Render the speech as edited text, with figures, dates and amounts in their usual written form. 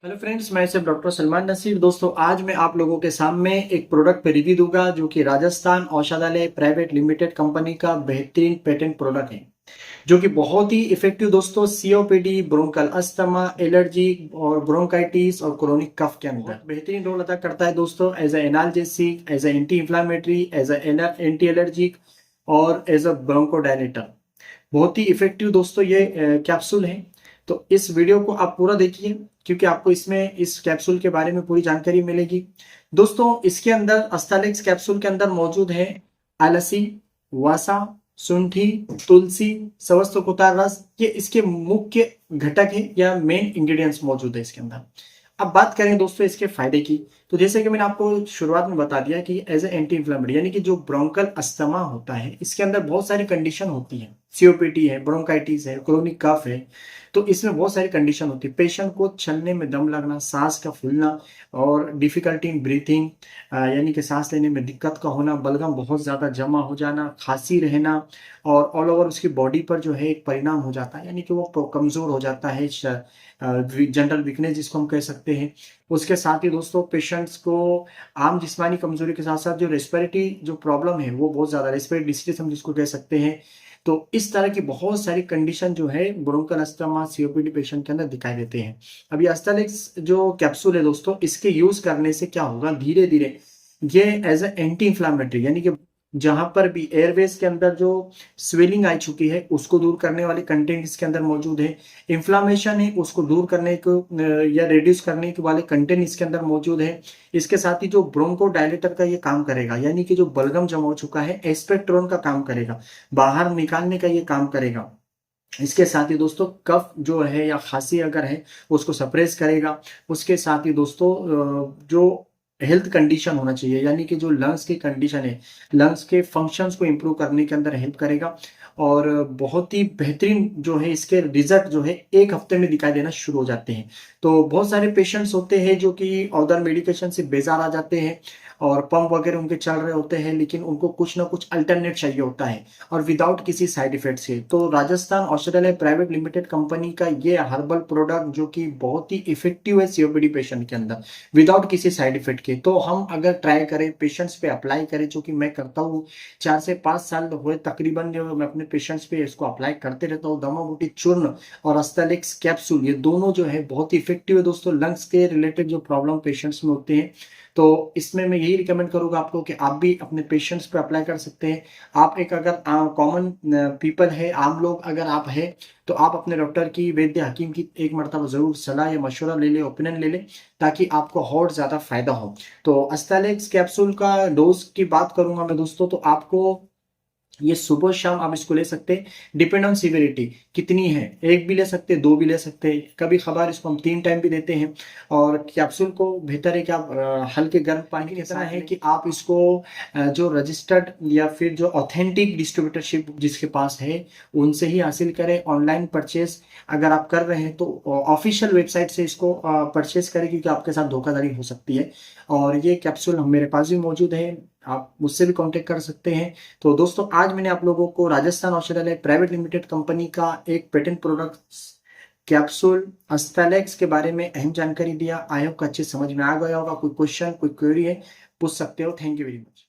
Hello friends, मैं सिर्फ doctor Salman Naseer. दोस्तों, आज मैं आप लोगों के सामने एक प्रोडक्ट पे रिव्यू दूंगा जो कि राजस्थान औषधालय प्राइवेट लिमिटेड कंपनी का बेहतरीन पेटेंट प्रोडक्ट है, जो कि बहुत ही इफेक्टिव दोस्तों सीओपीडी, ब्रोंकल अस्थमा, एलर्जी और ब्रोंकाइटिस और क्रोनिक कफ के अंदर बेहतरीन रोल अदा करता है दोस्तों। As a analgesic, as a anti inflammatory, as a anti allergic और एज अ ब्रोंकोडायलेटर। बहुत ही इफेक्टिव दोस्तों ये कैप्सूल है। तो इस वीडियो को आप पूरा देखिए, क्योंकि आपको इसमें इस कैप्सूल के बारे में पूरी जानकारी मिलेगी। दोस्तों, इसके अंदर अस्टालेक्स कैप्सूल के अंदर मौजूद है अलसी, वसा, शुंठी, तुलसी, सवस्तकुतार रस। ये इसके मुख्य घटक है या मेन इंग्रेडिएंट्स मौजूद है इसके अंदर। अब बात करें दोस्तों इसके फायदे की, तो जैसे कि मैंने आपको शुरुआत में बता दिया कि एज ए एंटी इंफ्लेमेटरी, यानी कि जो ब्रोंकल अस्थमा होता है इसके अंदर बहुत सारी कंडीशन होती है। सीओपीटी है, ब्रोंकाइटिस है, क्रोनिक कफ है। तो इसमें बहुत सारी कंडीशन होती है। पेशेंट को चलने में दम लगना, सांस का फूलना और डिफिकल्टी इन ब्रीथिंग, यानी कि सांस लेने में दिक्कत का होना, बलगम बहुत ज्यादा जमा हो जाना, खांसी रहना और ऑल ओवर उसकी बॉडी पर जो है एक परिणाम हो जाता है, यानी कि वो कमजोर हो जाता है, जनरल वीकनेस जिसको हम कह सकते हैं। उसके साथ ही दोस्तों पेशेंट्स को आम जिस्मानी कमजोरी के साथ साथ जो रेस्पिरेटरी जो प्रॉब्लम है वो बहुत ज्यादा, रेस्पिरेटरी डिस्ट्रेस हम जिसको कह सकते हैं। तो इस तरह की बहुत सारी कंडीशन जो है ब्रोंकल अस्थमा सीओपीडी पेशेंट के अंदर दिखाई देते हैं। अभी अस्टालेक्स जो कैप्सूल है दोस्तों, इसके यूज करने से क्या होगा, धीरे धीरे ये एज ए एंटी इंफ्लामेटरी, यानी कि जहां पर भी एयरवेज के अंदर जो स्वेलिंग आ चुकी है उसको दूर करने वाले कंटेंट इसके अंदर मौजूद है। इन्फ्लामेशन है उसको दूर करने को या रिड्यूस करने के वाले कंटेंट इसके अंदर मौजूद है। इसके साथ ही जो ब्रोंको डायलेटर का ये काम करेगा, यानी कि जो बलगम जमा हो चुका है एस्पेक्ट्रोन का काम करेगा, बाहर निकालने का ये काम करेगा। इसके साथ ही दोस्तों कफ जो है या खांसी अगर है उसको सप्रेस करेगा। उसके साथ ही दोस्तों जो हेल्थ कंडीशन होना चाहिए, यानी कि जो लंग्स की कंडीशन है, लंग्स के फंक्शंस को इंप्रूव करने के अंदर हेल्प करेगा। और बहुत ही बेहतरीन जो है इसके रिजल्ट जो है एक हफ्ते में दिखाई देना शुरू हो जाते हैं। तो बहुत सारे पेशेंट्स होते हैं जो कि अदर मेडिकेशन से बेजार आ जाते हैं और पंप वगैरह उनके चल रहे होते हैं, लेकिन उनको कुछ ना कुछ अल्टरनेट चाहिए होता है और विदाउट किसी साइड इफेक्ट से। तो राजस्थान औषधालय प्राइवेट लिमिटेड कंपनी का ये हर्बल प्रोडक्ट जो कि बहुत ही इफेक्टिव है सीओपीडी पेशेंट के अंदर विदाउट किसी साइड इफेक्ट के। तो हम अगर ट्राई करें, पेशेंट्स पे अप्लाई करें, जो कि मैं करता हूँ 4 से 5 साल हुए तकरीबन, जो मैं अपने पेशेंट्स पे इसको अप्लाई करते रहता हूँ। दमा बूटी चूर्ण और अस्टालेक्स कैप्सूल, ये दोनों जो है बहुत ही इफेक्टिव है दोस्तों लंग्स के रिलेटेड जो प्रॉब्लम पेशेंट्स में होते हैं। तो इसमें मैं यही रिकमेंड करूंगा आपको कि आप भी अपने पेशेंट्स पे अप्लाई कर सकते हैं। आप एक अगर कॉमन पीपल है, आम लोग अगर आप है, तो आप अपने डॉक्टर की, वैद्य हकीम की एक मरतबा जरूर सलाह या मशवरा ले ले, ओपिनियन ले ले, ताकि आपको और ज्यादा फायदा हो। तो अस्टालेक्स कैप्सूल का डोज की बात करूंगा मैं दोस्तों, तो आपको ये सुबह शाम आप इसको ले सकते हैं। डिपेंड ऑन सिविरिटी कितनी है, एक भी ले सकते हैं, दो भी ले सकते हैं, कभी कभार इसको हम 3 टाइम भी देते हैं। और कैप्सूल को बेहतर है कि आप हल्के गर्म पानी के साथ है कि आप इसको जो रजिस्टर्ड या फिर जो ऑथेंटिक डिस्ट्रीब्यूटरशिप जिसके पास है उनसे ही हासिल करें। ऑनलाइन परचेज अगर आप कर रहे हैं तो ऑफिशियल वेबसाइट से इसको परचेज करें, क्योंकि आपके साथ धोखाधड़ी हो सकती है। और ये कैप्सूल मेरे पास भी मौजूद है, आप मुझसे भी कांटेक्ट कर सकते हैं। तो दोस्तों, आज मैंने आप लोगों को राजस्थान औषधालय प्राइवेट लिमिटेड कंपनी का एक पेटेंट प्रोडक्ट कैप्सूल अस्टालेक्स के बारे में अहम जानकारी दिया। आई होप अच्छे समझ में आ गया होगा। कोई क्वेश्चन, कोई क्वेरी है, पूछ सकते हो। Thank you very much.